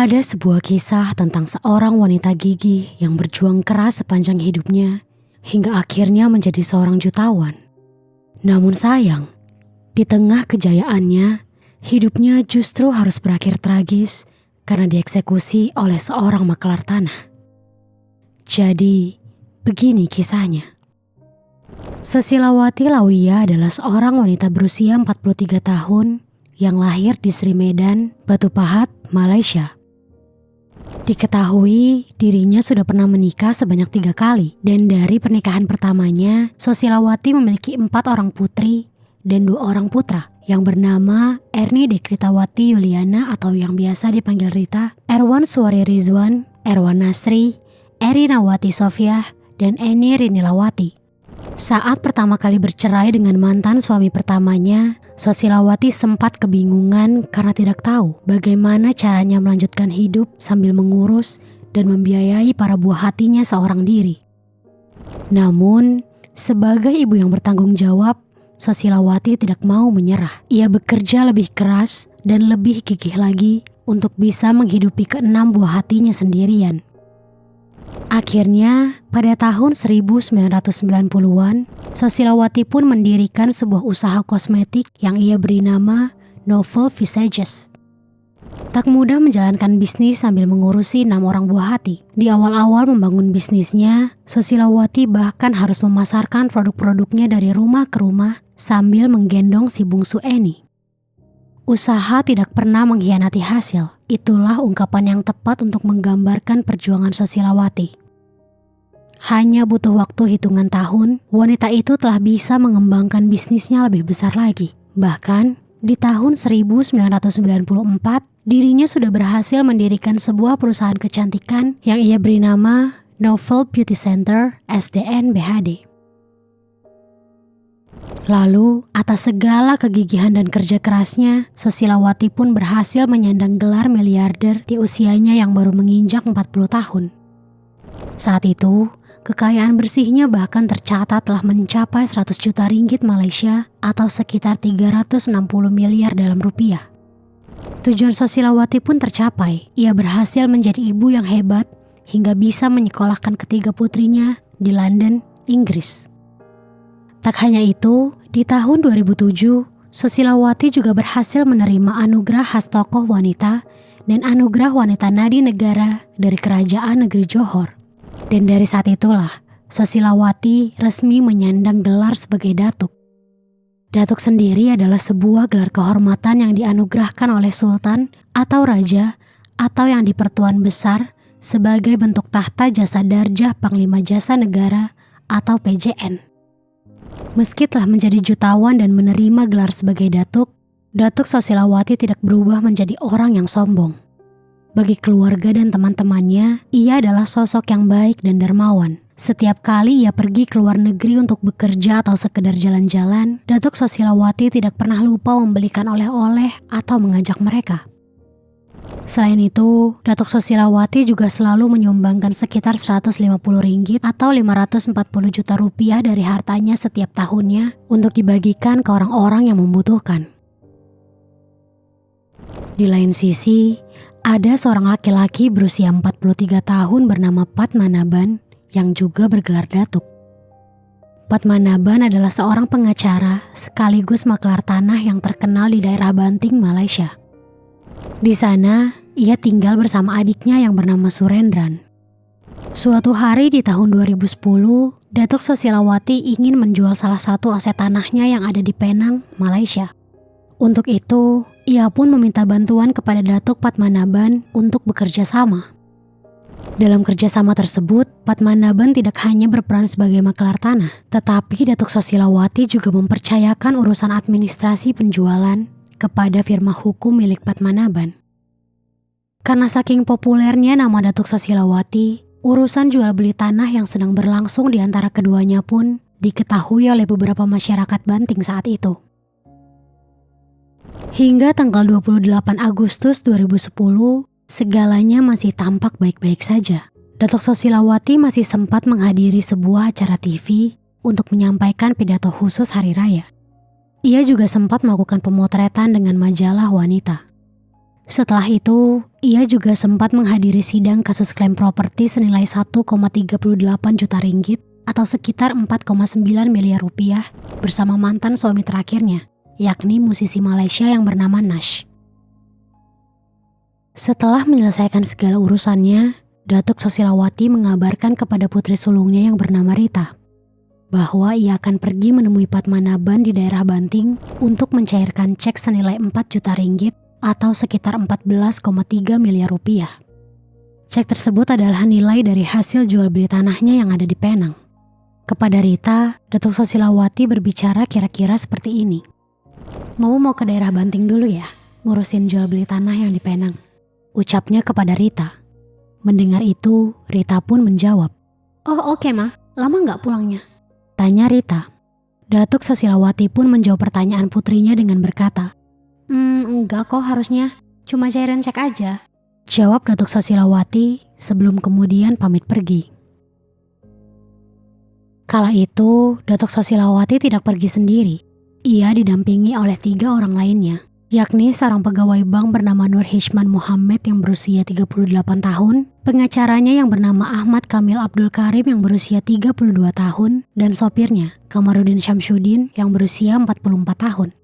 Ada sebuah kisah tentang seorang wanita gigih yang berjuang keras sepanjang hidupnya hingga akhirnya menjadi seorang jutawan. Namun sayang, di tengah kejayaannya, hidupnya justru harus berakhir tragis karena dieksekusi oleh seorang makelar tanah. Jadi, begini kisahnya. Sosilawati Lawiya adalah seorang wanita berusia 43 tahun yang lahir di Sri Medan, Batu Pahat, Malaysia. Diketahui dirinya sudah pernah menikah sebanyak 3 kali dan dari pernikahan pertamanya, Sosilawati memiliki 4 orang putri dan 2 orang putra yang bernama Erni Dekritawati Yuliana atau yang biasa dipanggil Rita, Erwan Suwari Rizwan, Erwan Nasri, Erinawati Sofiah, dan Eni Rinilawati. Saat pertama kali bercerai dengan mantan suami pertamanya, Sosilawati sempat kebingungan karena tidak tahu bagaimana caranya melanjutkan hidup sambil mengurus dan membiayai para buah hatinya seorang diri. Namun, sebagai ibu yang bertanggung jawab, Sosilawati tidak mau menyerah. Ia bekerja lebih keras dan lebih gigih lagi untuk bisa menghidupi ke-6 buah hatinya sendirian. Akhirnya, pada tahun 1990-an, Sosilawati pun mendirikan sebuah usaha kosmetik yang ia beri nama Novel Visages. Tak mudah menjalankan bisnis sambil mengurusi 6 orang buah hati. Di awal-awal membangun bisnisnya, Sosilawati bahkan harus memasarkan produk-produknya dari rumah ke rumah sambil menggendong si bungsu Eni. Usaha tidak pernah mengkhianati hasil. Itulah ungkapan yang tepat untuk menggambarkan perjuangan Sosilawati. Hanya butuh waktu hitungan tahun, wanita itu telah bisa mengembangkan bisnisnya lebih besar lagi. Bahkan, di tahun 1994, dirinya sudah berhasil mendirikan sebuah perusahaan kecantikan yang ia beri nama Novel Beauty Center SDN BHD. Lalu, atas segala kegigihan dan kerja kerasnya, Sosilawati pun berhasil menyandang gelar miliarder di usianya yang baru menginjak 40 tahun. Saat itu, kekayaan bersihnya bahkan tercatat telah mencapai 100 juta ringgit Malaysia atau sekitar 360 miliar dalam rupiah. Tujuan Sosilawati pun tercapai. Ia berhasil menjadi ibu yang hebat hingga bisa menyekolahkan ketiga putrinya di London, Inggris. Tak hanya itu, di tahun 2007, Sosilawati juga berhasil menerima anugerah khas tokoh wanita dan anugerah wanita nadi negara dari Kerajaan Negeri Johor. Dan dari saat itulah, Sosilawati resmi menyandang gelar sebagai Datuk. Datuk sendiri adalah sebuah gelar kehormatan yang dianugerahkan oleh Sultan atau Raja atau yang dipertuan besar sebagai bentuk tahta jasa darjah Panglima Jasa Negara atau PJN. Meski telah menjadi jutawan dan menerima gelar sebagai Datuk, Datuk Sosilawati tidak berubah menjadi orang yang sombong. Bagi keluarga dan teman-temannya, ia adalah sosok yang baik dan dermawan. Setiap kali ia pergi ke luar negeri untuk bekerja atau sekedar jalan-jalan, Datuk Sosilawati tidak pernah lupa membelikan oleh-oleh atau mengajak mereka. Selain itu, Datuk Sosilawati juga selalu menyumbangkan sekitar 150 ringgit atau 540 juta rupiah dari hartanya setiap tahunnya untuk dibagikan ke orang-orang yang membutuhkan. Di lain sisi, ada seorang laki-laki berusia 43 tahun bernama Padmanabhan yang juga bergelar Datuk. Padmanabhan adalah seorang pengacara sekaligus makelar tanah yang terkenal di daerah Banting, Malaysia. Di sana, ia tinggal bersama adiknya yang bernama Surendran. Suatu hari di tahun 2010, Datuk Sosilawati ingin menjual salah satu aset tanahnya yang ada di Penang, Malaysia. Untuk itu, ia pun meminta bantuan kepada Datuk Padmanabhan untuk bekerja sama. Dalam kerjasama tersebut, Padmanabhan tidak hanya berperan sebagai makelar tanah, tetapi Datuk Sosilawati juga mempercayakan urusan administrasi penjualan kepada firma hukum milik Padmanabhan. Karena saking populernya nama Datuk Sosilawati, urusan jual beli tanah yang sedang berlangsung di antara keduanya pun diketahui oleh beberapa masyarakat Banting saat itu. Hingga tanggal 28 Agustus 2010, segalanya masih tampak baik-baik saja. Datuk Sosilawati masih sempat menghadiri sebuah acara TV untuk menyampaikan pidato khusus hari raya. Ia juga sempat melakukan pemotretan dengan majalah wanita. Setelah itu, ia juga sempat menghadiri sidang kasus klaim properti senilai 1,38 juta ringgit atau sekitar 4,9 miliar rupiah bersama mantan suami terakhirnya, yakni musisi Malaysia yang bernama Nash. Setelah menyelesaikan segala urusannya, Datuk Sosilawati mengabarkan kepada putri sulungnya yang bernama Rita bahwa ia akan pergi menemui Padmanabhan di daerah Banting untuk mencairkan cek senilai 4 juta ringgit atau sekitar 14,3 miliar rupiah. Cek tersebut adalah nilai dari hasil jual beli tanahnya yang ada di Penang. Kepada Rita, Datuk Sosilawati berbicara kira-kira seperti ini. Mau ke daerah Banting dulu ya, ngurusin jual beli tanah yang di Penang, ucapnya kepada Rita. Mendengar itu, Rita pun menjawab, "Oh oke Ma, lama nggak pulangnya?" Tanya Rita. Datuk Sosilawati pun menjawab pertanyaan putrinya dengan berkata, Enggak kok harusnya, cuma cairan cek aja," jawab Datuk Sosilawati sebelum kemudian pamit pergi. Kala itu, Datuk Sosilawati tidak pergi sendiri. Ia didampingi oleh 3 orang lainnya, yakni seorang pegawai bank bernama Nur Hishman Muhammad yang berusia 38 tahun, pengacaranya yang bernama Ahmad Kamil Abdul Karim yang berusia 32 tahun, dan sopirnya, Kamarudin Syamsuddin yang berusia 44 tahun.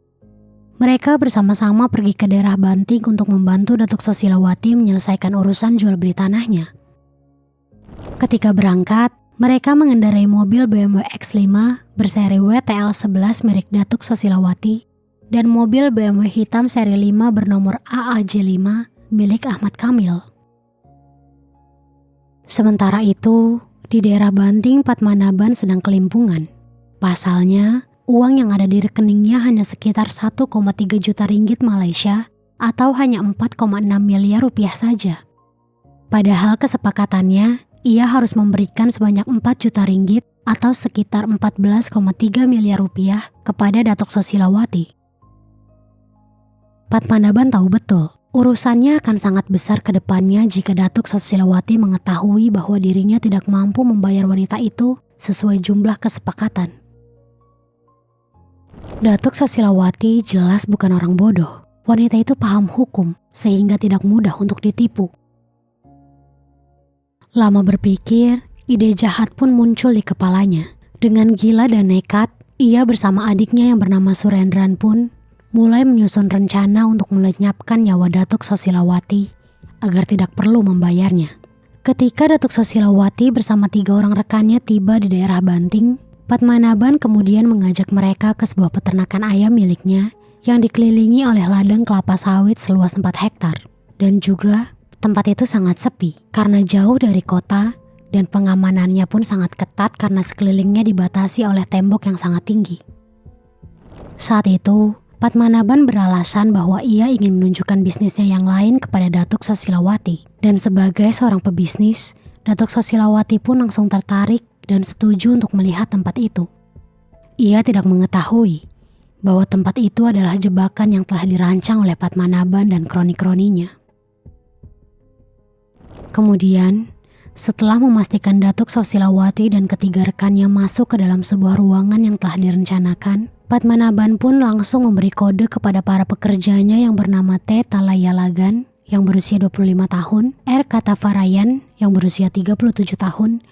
Mereka bersama-sama pergi ke daerah Banting untuk membantu Datuk Sosilawati menyelesaikan urusan jual beli tanahnya. Ketika berangkat, mereka mengendarai mobil BMW X5 berseri WTL11 milik Datuk Sosilawati dan mobil BMW hitam seri 5 bernomor AAJ5 milik Ahmad Kamil. Sementara itu, di daerah Banting Padmanabhan sedang kelimpungan. Pasalnya, uang yang ada di rekeningnya hanya sekitar 1,3 juta ringgit Malaysia atau hanya 4,6 miliar rupiah saja. Padahal kesepakatannya, ia harus memberikan sebanyak 4 juta ringgit atau sekitar 14,3 miliar rupiah kepada Datuk Sosilawati. Padmanabhan tahu betul, urusannya akan sangat besar ke depannya jika Datuk Sosilawati mengetahui bahwa dirinya tidak mampu membayar wanita itu sesuai jumlah kesepakatan. Datuk Sosilawati jelas bukan orang bodoh. Wanita itu paham hukum sehingga tidak mudah untuk ditipu. Lama berpikir, ide jahat pun muncul di kepalanya. Dengan gila dan nekat, ia bersama adiknya yang bernama Surendran pun mulai menyusun rencana untuk melenyapkan nyawa Datuk Sosilawati agar tidak perlu membayarnya. Ketika Datuk Sosilawati bersama 3 orang rekannya tiba di daerah Banting, Padmanabhan kemudian mengajak mereka ke sebuah peternakan ayam miliknya yang dikelilingi oleh ladang kelapa sawit seluas 4 hektar. Dan juga tempat itu sangat sepi karena jauh dari kota dan pengamanannya pun sangat ketat karena sekelilingnya dibatasi oleh tembok yang sangat tinggi. Saat itu, Padmanabhan beralasan bahwa ia ingin menunjukkan bisnisnya yang lain kepada Datuk Sosilawati. Dan sebagai seorang pebisnis, Datuk Sosilawati pun langsung tertarik dan setuju untuk melihat tempat itu. Ia tidak mengetahui bahwa tempat itu adalah jebakan yang telah dirancang oleh Padmanabhan dan kroni-kroninya. Kemudian, setelah memastikan Datuk Sosilawati dan ketiga rekannya masuk ke dalam sebuah ruangan yang telah direncanakan, Padmanabhan pun langsung memberi kode kepada para pekerjanya yang bernama T. Talayalagan yang berusia 25 tahun, R. Katavarayan yang berusia 37 tahun,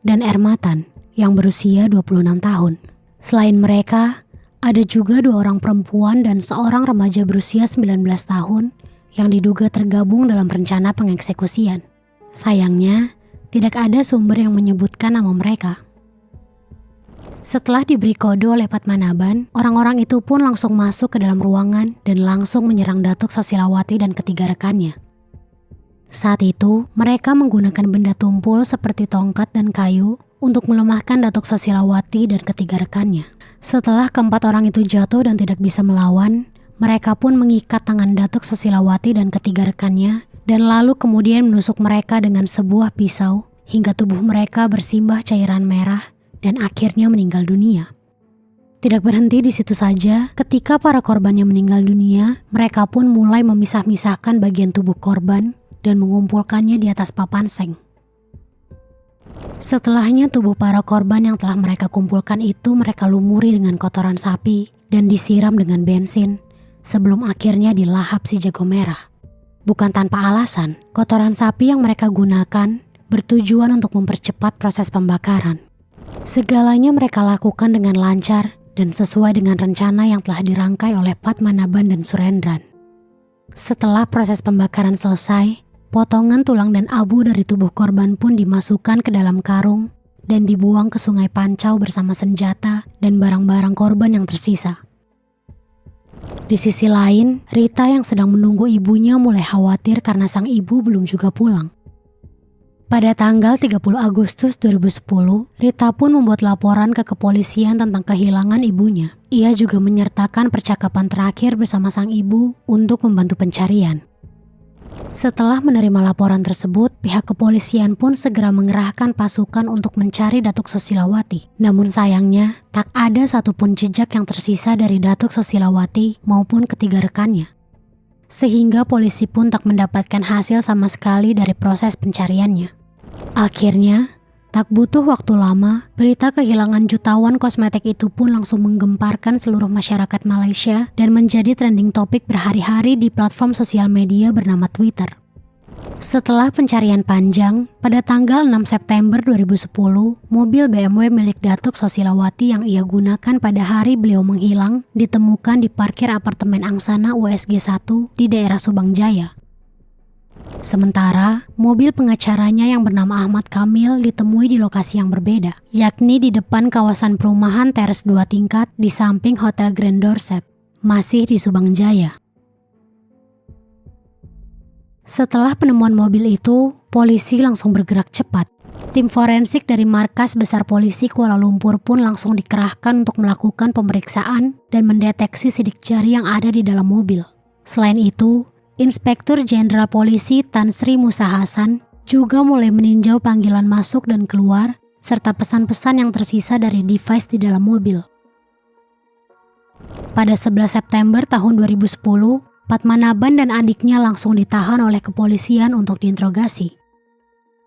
dan R. Matan yang berusia 26 tahun. Selain mereka, ada juga 2 orang perempuan dan seorang remaja berusia 19 tahun yang diduga tergabung dalam rencana pengeksekusian. Sayangnya, tidak ada sumber yang menyebutkan nama mereka. Setelah diberi kode oleh Padmanabhan, orang-orang itu pun langsung masuk ke dalam ruangan dan langsung menyerang Datuk Sosilawati dan ketiga rekannya. Saat itu, mereka menggunakan benda tumpul seperti tongkat dan kayu untuk melemahkan Datuk Sosilawati dan ketiga rekannya. Setelah keempat orang itu jatuh dan tidak bisa melawan, mereka pun mengikat tangan Datuk Sosilawati dan ketiga rekannya dan lalu kemudian menusuk mereka dengan sebuah pisau hingga tubuh mereka bersimbah cairan merah dan akhirnya meninggal dunia. Tidak berhenti di situ saja, ketika para korban yang meninggal dunia, mereka pun mulai memisah-misahkan bagian tubuh korban dan mengumpulkannya di atas papan seng. Setelahnya tubuh para korban yang telah mereka kumpulkan itu mereka lumuri dengan kotoran sapi dan disiram dengan bensin sebelum akhirnya dilahap si jago merah. Bukan tanpa alasan, kotoran sapi yang mereka gunakan bertujuan untuk mempercepat proses pembakaran. Segalanya mereka lakukan dengan lancar dan sesuai dengan rencana yang telah dirangkai oleh Padmanabhan dan Surendran. Setelah proses pembakaran selesai, potongan tulang dan abu dari tubuh korban pun dimasukkan ke dalam karung dan dibuang ke Sungai Pancau bersama senjata dan barang-barang korban yang tersisa. Di sisi lain, Rita yang sedang menunggu ibunya mulai khawatir karena sang ibu belum juga pulang. Pada tanggal 30 Agustus 2010, Rita pun membuat laporan ke kepolisian tentang kehilangan ibunya. Ia juga menyertakan percakapan terakhir bersama sang ibu untuk membantu pencarian. Setelah menerima laporan tersebut, pihak kepolisian pun segera mengerahkan pasukan untuk mencari Datuk Sosilawati. Namun sayangnya, tak ada satupun jejak yang tersisa dari Datuk Sosilawati maupun ketiga rekannya. Sehingga polisi pun tak mendapatkan hasil sama sekali dari proses pencariannya. Akhirnya, tak butuh waktu lama, berita kehilangan jutawan kosmetik itu pun langsung menggemparkan seluruh masyarakat Malaysia dan menjadi trending topik berhari-hari di platform sosial media bernama Twitter. Setelah pencarian panjang, pada tanggal 6 September 2010, mobil BMW milik Datuk Sosilawati yang ia gunakan pada hari beliau menghilang ditemukan di parkir apartemen Angsana USG 1 di daerah Subang Jaya. Sementara, mobil pengacaranya yang bernama Ahmad Kamil ditemui di lokasi yang berbeda, yakni di depan kawasan perumahan teres 2 tingkat di samping Hotel Grand Dorset, masih di Subang Jaya. Setelah penemuan mobil itu, polisi langsung bergerak cepat. Tim forensik dari Markas Besar Polisi Kuala Lumpur pun langsung dikerahkan untuk melakukan pemeriksaan dan mendeteksi sidik jari yang ada di dalam mobil. Selain itu, Inspektur Jenderal Polisi Tan Sri Musa Hasan juga mulai meninjau panggilan masuk dan keluar serta pesan-pesan yang tersisa dari device di dalam mobil. Pada 11 September tahun 2010, Padmanabhan dan adiknya langsung ditahan oleh kepolisian untuk diinterogasi.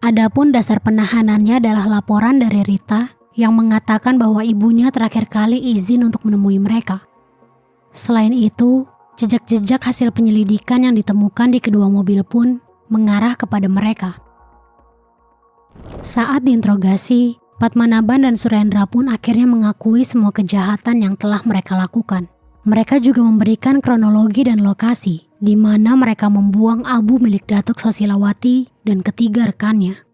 Adapun dasar penahanannya adalah laporan dari Rita yang mengatakan bahwa ibunya terakhir kali izin untuk menemui mereka. Selain itu, jejak-jejak hasil penyelidikan yang ditemukan di kedua mobil pun mengarah kepada mereka. Saat diinterogasi, Padmanabhan dan Surendra pun akhirnya mengakui semua kejahatan yang telah mereka lakukan. Mereka juga memberikan kronologi dan lokasi di mana mereka membuang abu milik Datuk Sosilawati dan ketiga rekannya.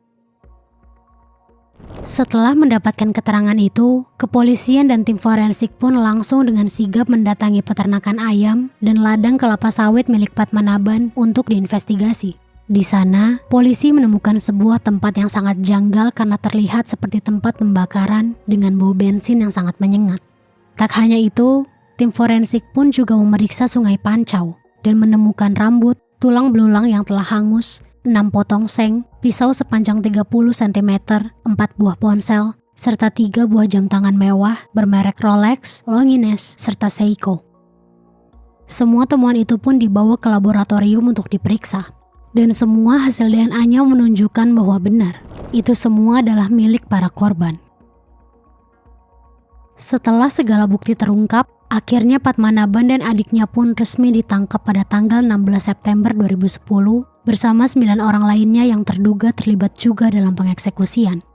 Setelah mendapatkan keterangan itu, kepolisian dan tim forensik pun langsung dengan sigap mendatangi peternakan ayam dan ladang kelapa sawit milik Padmanabhan untuk diinvestigasi. Di sana, polisi menemukan sebuah tempat yang sangat janggal karena terlihat seperti tempat pembakaran dengan bau bensin yang sangat menyengat. Tak hanya itu, tim forensik pun juga memeriksa Sungai Pancau dan menemukan rambut, tulang belulang yang telah hangus, 6 potong seng, pisau sepanjang 30 cm, 4 buah ponsel, serta 3 buah jam tangan mewah bermerek Rolex, Longines, serta Seiko. Semua temuan itu pun dibawa ke laboratorium untuk diperiksa. Dan semua hasil DNA-nya menunjukkan bahwa benar, itu semua adalah milik para korban. Setelah segala bukti terungkap, akhirnya Padmanabhan dan adiknya pun resmi ditangkap pada tanggal 16 September 2010 bersama 9 orang lainnya yang terduga terlibat juga dalam pengeksekusian.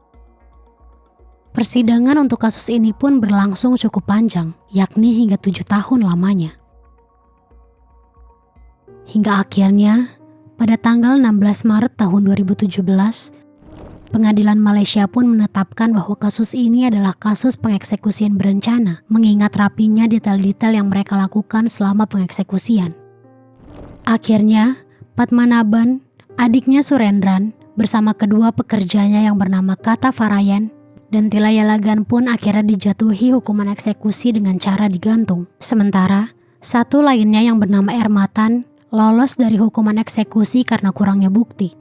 Persidangan untuk kasus ini pun berlangsung cukup panjang, yakni hingga 7 tahun lamanya. Hingga akhirnya, pada tanggal 16 Maret tahun 2017, Pengadilan Malaysia pun menetapkan bahwa kasus ini adalah kasus pengeksekusian berencana, mengingat rapinya detail-detail yang mereka lakukan selama pengeksekusian. Akhirnya, Padmanabhan, adiknya Surendran, bersama kedua pekerjanya yang bernama Kata Farayan dan Tilayalagan pun akhirnya dijatuhi hukuman eksekusi dengan cara digantung. Sementara, satu lainnya yang bernama Ermatan lolos dari hukuman eksekusi karena kurangnya bukti.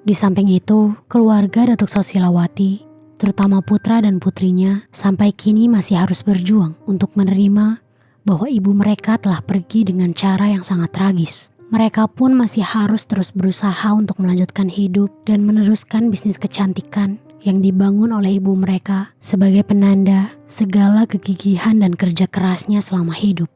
Di samping itu, keluarga Datuk Sosilawati, terutama putra dan putrinya, sampai kini masih harus berjuang untuk menerima bahwa ibu mereka telah pergi dengan cara yang sangat tragis. Mereka pun masih harus terus berusaha untuk melanjutkan hidup dan meneruskan bisnis kecantikan yang dibangun oleh ibu mereka sebagai penanda segala kegigihan dan kerja kerasnya selama hidup.